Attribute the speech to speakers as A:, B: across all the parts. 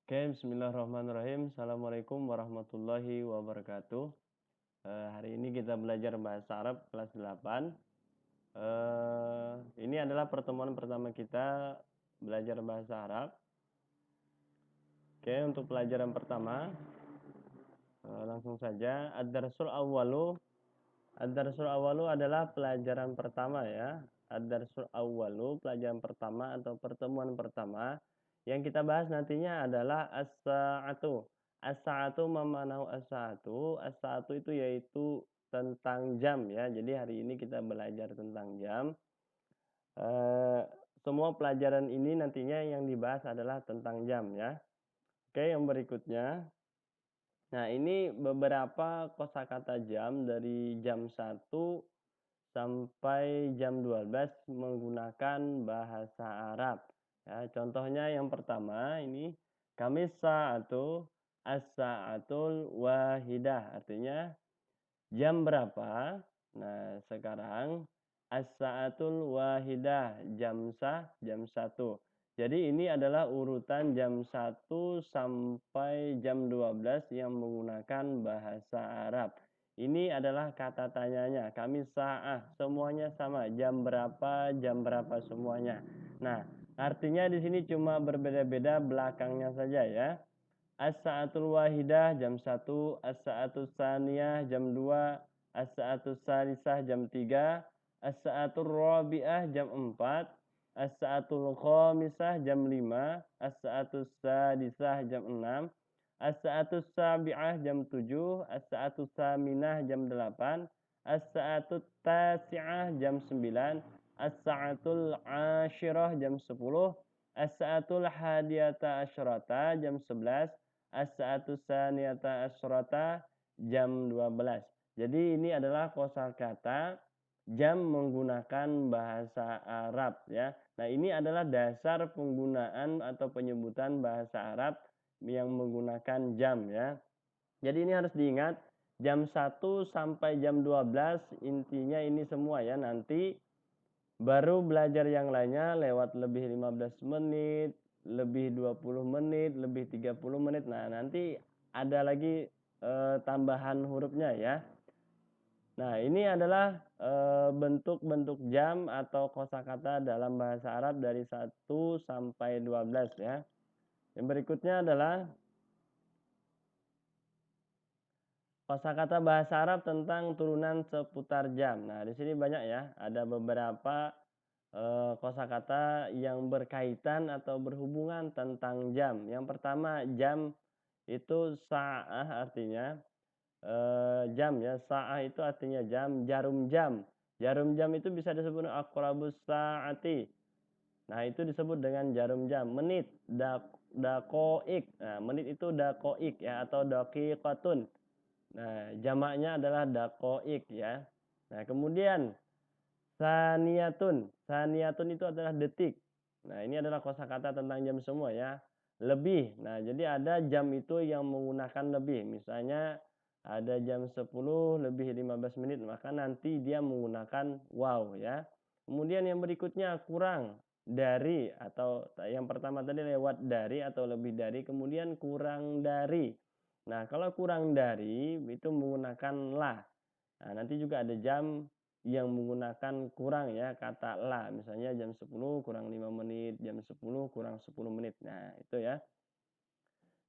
A: Oke, bismillahirrahmanirrahim. Assalamualaikum warahmatullahi wabarakatuh. Hari ini kita belajar bahasa Arab kelas 8. Ini adalah pertemuan pertama kita belajar bahasa Arab. Oke, untuk pelajaran pertama, langsung saja. Ad-darsul awwalu. Ad-darsul awwalu adalah pelajaran pertama ya. Ad-darsul awwalu, pelajaran pertama atau pertemuan pertama. Yang kita bahas nantinya adalah as-sa'atu. As-sa'atu memanau as-sa'atu. As-sa'atu itu yaitu tentang jam ya. Jadi hari ini kita belajar tentang jam. Eh, Semua pelajaran ini nantinya yang dibahas adalah tentang jam ya. Oke, yang berikutnya. Nah, ini beberapa kosakata jam dari jam 1 sampai jam 12 menggunakan bahasa Arab. Ya, contohnya yang pertama ini Kamis sa'atu as-sa'atul wahidah, artinya jam berapa? Nah, sekarang as-sa'atul wahidah, jam 1. Jadi ini adalah urutan jam 1 sampai jam 12 yang menggunakan bahasa Arab. Ini adalah kata tanyanya, kami sa'ah, semuanya sama, jam berapa semuanya. Nah, artinya di sini cuma berbeda-beda belakangnya saja ya. As-sa'atul wahidah jam 1, as-sa'atul tsaniyah jam 2, as-sa'atul tsalisah jam 3, as-sa'atul rabi'ah jam 4, as-sa'atul khamisah jam 5, as-sa'atul sadisah jam 6, as-sa'atul sabi'ah jam 7, as-sa'atul tsaminah jam 8, as-sa'atul tasi'ah jam 9, as-sa'atul ashirah jam 10, as-sa'atul hadiyata asyrata jam 11, as-sa'atu tsaniyata asyrata jam 12. Jadi ini adalah kosakata jam menggunakan bahasa Arab ya. Nah, ini adalah dasar penggunaan atau penyebutan bahasa Arab yang menggunakan jam ya. Jadi ini harus diingat jam 1 sampai jam 12 intinya ini semua ya. Nanti baru belajar yang lainnya lewat lebih 15 menit, lebih 20 menit, lebih 30 menit. Nah, nanti ada lagi tambahan hurufnya ya. Nah, ini adalah bentuk-bentuk jam atau kosakata dalam bahasa Arab dari 1 sampai 12 ya. Yang berikutnya adalah kosakata bahasa Arab tentang turunan seputar jam. Nah, di sini banyak ya, ada beberapa kosakata yang berkaitan atau berhubungan tentang jam. Yang pertama, jam itu sa'ah artinya jam ya. Sa'ah itu artinya jam, jarum jam. Jarum jam itu bisa disebut aqrabus sa'ati. Nah, itu disebut dengan jarum jam. Menit, dakoik. Nah, menit itu dakoik ya atau daqiqatun. Nah, jamaknya adalah dakoik ya. Nah, kemudian saniyatun. Saniyatun itu adalah detik. Nah, ini adalah kosakata tentang jam semua ya. Lebih. Nah, jadi ada jam itu yang menggunakan lebih. Misalnya ada jam 10 lebih 15 menit, maka nanti dia menggunakan wow ya. Kemudian yang berikutnya kurang dari atau yang pertama tadi lewat dari atau lebih dari, kemudian kurang dari. Nah, kalau kurang dari itu menggunakan lah. Nah, nanti juga ada jam yang menggunakan kurang ya, kata la. Misalnya jam 10 kurang 5 menit, jam 10 kurang 10 menit. Nah, itu ya.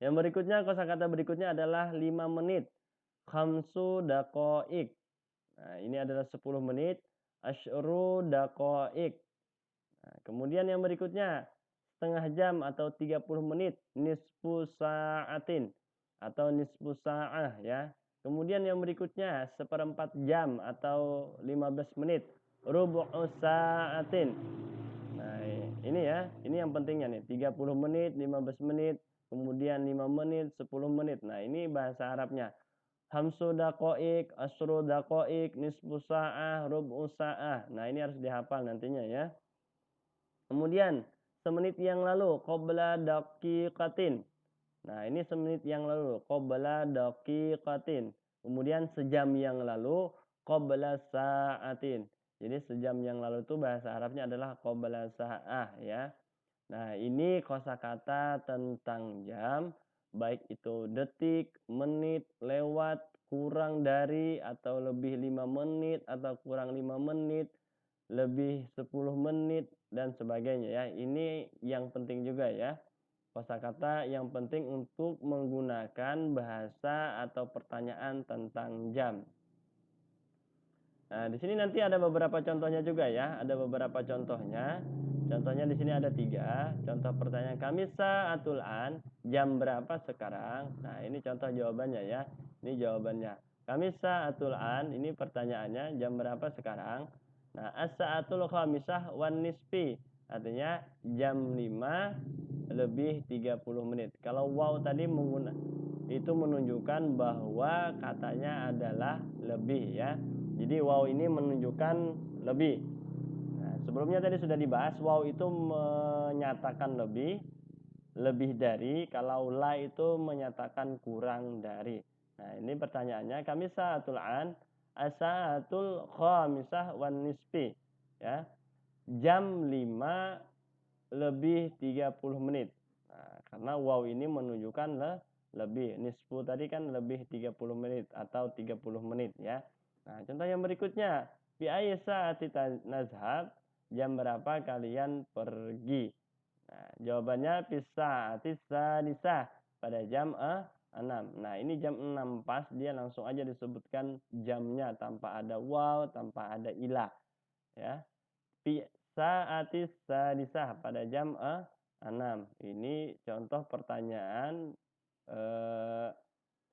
A: Yang berikutnya, kosakata berikutnya adalah 5 menit. Khamsu daqaik. Nah, ini adalah 10 menit. Asyru daqaik. Nah, kemudian yang berikutnya, setengah jam atau 30 menit. Nisfu sa'atin atau nisfu sa'ah ya. Kemudian yang berikutnya, seperempat jam atau 15 menit. Rubu'u sa'atin. Nah, ini ya, ini yang pentingnya nih, 30 menit, 15 menit, kemudian 5 menit, 10 menit. Nah, ini bahasa Arabnya. Hamsu daqaik, asru daqaik, nisfu sa'ah, rub'u sa'ah. Nah, ini harus dihafal nantinya ya. Kemudian, semenit yang lalu, qabla daqiqatin. Nah, ini semenit yang lalu, qabla daqiqatin. Kemudian sejam yang lalu, qabla sa'atin. Jadi sejam yang lalu itu bahasa Arabnya adalah qabla sa'ah ya. Nah, ini kosakata tentang jam, baik itu detik, menit, lewat, kurang dari, atau lebih 5 menit, atau kurang 5 menit, lebih 10 menit, dan sebagainya ya. Ini yang penting juga ya. Kosakata yang penting untuk menggunakan bahasa atau pertanyaan tentang jam. Nah, di sini nanti ada beberapa contohnya juga ya. Ada beberapa contohnya. Contohnya di sini ada 3. Contoh pertanyaan kami saatul an, jam berapa sekarang? Nah, ini contoh jawabannya ya. Ini jawabannya. Kami saatul an, ini pertanyaannya, jam berapa sekarang? Nah, as-saatul khamisah wan nisfi. Artinya jam 5 lebih 30 menit. Kalau wow tadi itu menunjukkan bahwa katanya adalah lebih ya. Jadi wow ini menunjukkan lebih. Nah, sebelumnya tadi sudah dibahas wow itu menyatakan lebih dari, kalau la itu menyatakan kurang dari. Nah, ini pertanyaannya kami saatul an asaatul khamisah wan nisfi ya. Jam 5 lebih 30 menit. Nah, karena wow ini menunjukkan lebih. Nisfu tadi kan lebih 30 menit atau 30 menit ya. Nah, contoh yang berikutnya. Bi ayyi sa'ati nazhab, jam berapa kalian pergi? Nah, jawabannya bisa sadisah, pada jam 6. Nah, ini jam 6 pas, dia langsung aja disebutkan jamnya tanpa ada wow, tanpa ada ilah ya. Fi sa'atis sadisah, pada jam 6. Ini contoh pertanyaan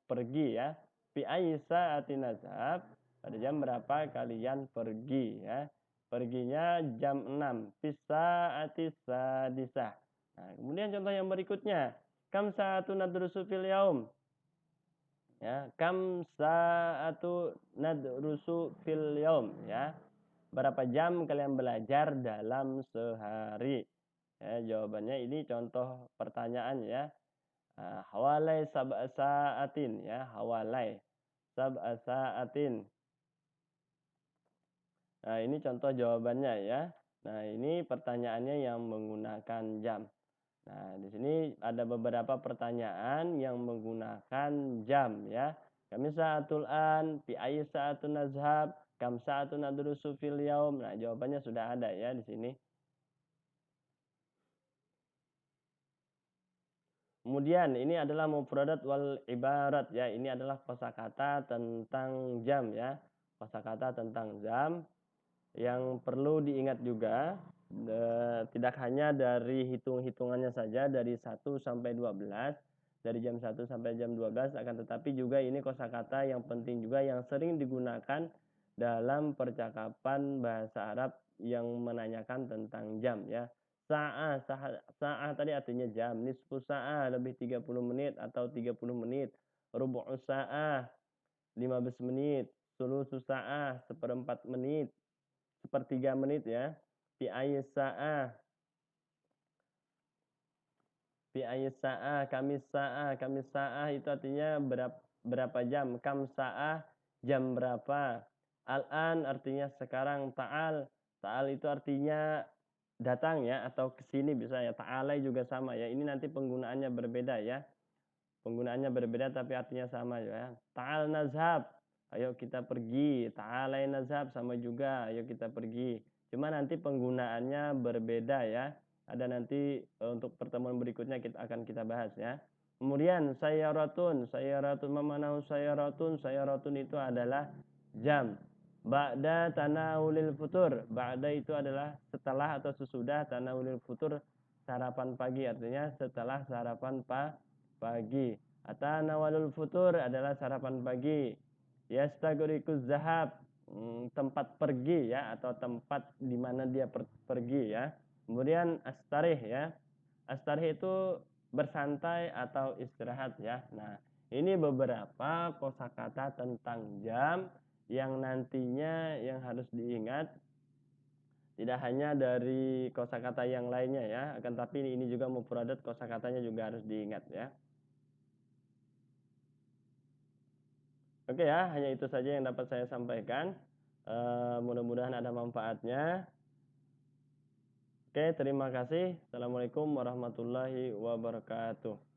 A: pergi ya. Fi ayyi sa'atin nazhab, pada jam berapa kalian pergi ya. Perginya jam 6. Fi sa'atis sadisah. Nah, kemudian contoh yang berikutnya. Kam sa'atu nadrusu fil yaum? Ya, kam sa'atu nadrusu fil yaum ya. Berapa jam kalian belajar dalam sehari? Ya, jawabannya ini contoh pertanyaan ya. Hawalai sab'a sa'atin ya, hawalai sab'a sa'atin. Nah, ini contoh jawabannya ya. Nah, ini pertanyaannya yang menggunakan jam. Nah, di sini ada beberapa pertanyaan yang menggunakan jam ya. Kami sa'atul an, fi ayyi sa'atun nazhab, kam sa'atun nadrusu fil yaum. Nah, jawabannya sudah ada ya di sini. Kemudian ini adalah mufradat wal ibarat ya. Ini adalah kosakata tentang jam ya. Kosakata tentang jam yang perlu diingat juga, tidak hanya dari hitung-hitungannya saja dari 1 sampai 12, dari jam 1 sampai jam 12, akan tetapi juga ini kosakata yang penting juga yang sering digunakan dalam percakapan bahasa Arab yang menanyakan tentang jam ya. Sa'ah tadi artinya jam, nisfu sa'ah lebih 30 menit atau 30 menit, rubu'u sa'ah 15 menit, sulusu sa'ah seperempat menit, sepertiga menit ya. Fi ayyi sa'ah, fi ayyi sa'ah, kamis sa'ah itu artinya berapa jam, kam sa'ah jam berapa. Al-an artinya sekarang, ta'al itu artinya datang ya atau ke sini bisa ya. Ta'alai juga sama ya. Ini nanti penggunaannya berbeda ya. Penggunaannya berbeda tapi artinya sama ya. Ta'al nazhab, ayo kita pergi. Ta'alai nazhab sama juga, ayo kita pergi. Cuma nanti penggunaannya berbeda ya. Ada nanti untuk pertemuan berikutnya kita bahas ya. Kemudian sayaratun memanahu sayaratun itu adalah jam. Ba'da tanawulil futur. Ba'da itu adalah setelah atau sesudah tanawulil futur, sarapan pagi, artinya setelah sarapan pagi. Atanawalul futur adalah sarapan pagi. Yastagriquz zahab, tempat pergi ya atau tempat di mana dia pergi ya. Kemudian astarih ya. Astarih itu bersantai atau istirahat ya. Nah, ini beberapa kosakata tentang jam yang nantinya yang harus diingat, tidak hanya dari kosakata yang lainnya ya, akan tapi ini juga mufradat kosakatanya juga harus diingat ya. Oke ya, hanya itu saja yang dapat saya sampaikan. Mudah-mudahan ada manfaatnya. Oke, terima kasih. Assalamualaikum warahmatullahi wabarakatuh.